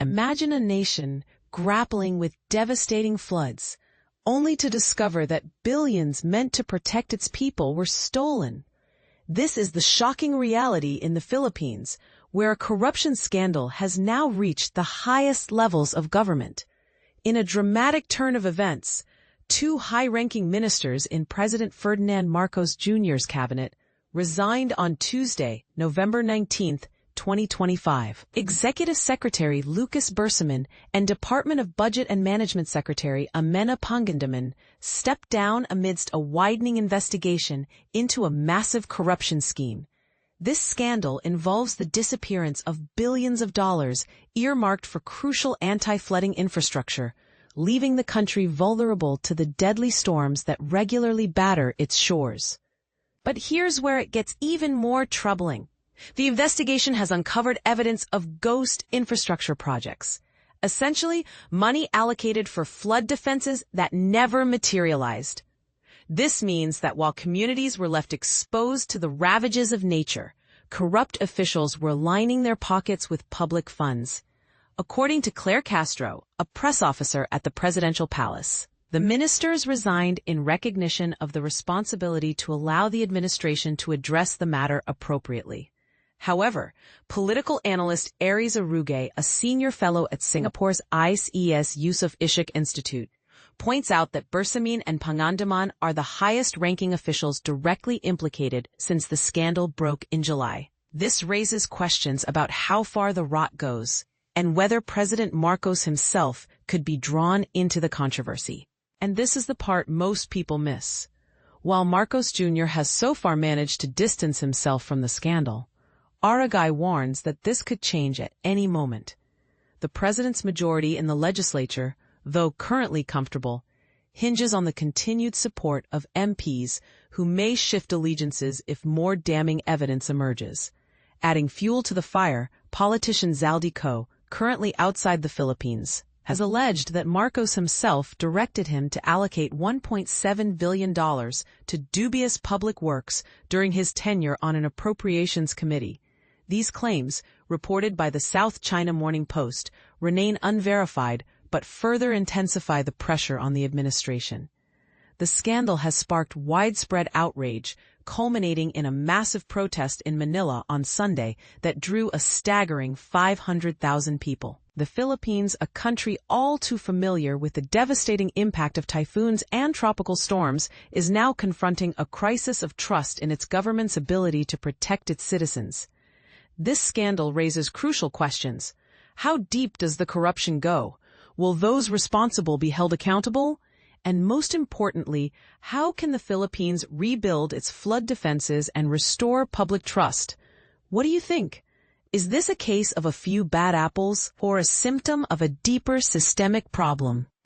Imagine a nation grappling with devastating floods, only to discover that billions meant to protect its people were stolen. This is the shocking reality in the Philippines, where a corruption scandal has now reached the highest levels of government. In a dramatic turn of events, two high-ranking ministers in President Ferdinand Marcos Jr.'s cabinet resigned on Tuesday, November 19, 2025. Executive Secretary Lucas Bersamin and Department of Budget and Management Secretary Amenah Pangandaman stepped down amidst a widening investigation into a massive corruption scheme. This scandal involves the disappearance of billions of dollars earmarked for crucial anti-flooding infrastructure, leaving the country vulnerable to the deadly storms that regularly batter its shores. But here's where it gets even more troubling. The investigation has uncovered evidence of ghost infrastructure projects, essentially money allocated for flood defenses that never materialized. This means that while communities were left exposed to the ravages of nature, corrupt officials were lining their pockets with public funds. According to Claire Castro, a press officer at the presidential palace, the ministers resigned in recognition of the responsibility to allow the administration to address the matter appropriately. However, political analyst Aries Aruge, a senior fellow at Singapore's ICES Yusof Ishak Institute, points out that Bersamin and Pangandaman are the highest-ranking officials directly implicated since the scandal broke in July. This raises questions about how far the rot goes and whether President Marcos himself could be drawn into the controversy. And this is the part most people miss. While Marcos Jr. has so far managed to distance himself from the scandal, Aruge warns that this could change at any moment. The president's majority in the legislature, though currently comfortable, hinges on the continued support of MPs who may shift allegiances if more damning evidence emerges. Adding fuel to the fire, politician Zaldi Co., currently outside the Philippines, has alleged that Marcos himself directed him to allocate $1.7 billion to dubious public works during his tenure on an appropriations committee. These claims, reported by the South China Morning Post, remain unverified but further intensify the pressure on the administration. The scandal has sparked widespread outrage, culminating in a massive protest in Manila on Sunday that drew a staggering 500,000 people. The Philippines, a country all too familiar with the devastating impact of typhoons and tropical storms, is now confronting a crisis of trust in its government's ability to protect its citizens. This scandal raises crucial questions. How deep does the corruption go? Will those responsible be held accountable? And most importantly, how can the Philippines rebuild its flood defenses and restore public trust? What do you think? Is this a case of a few bad apples or a symptom of a deeper systemic problem?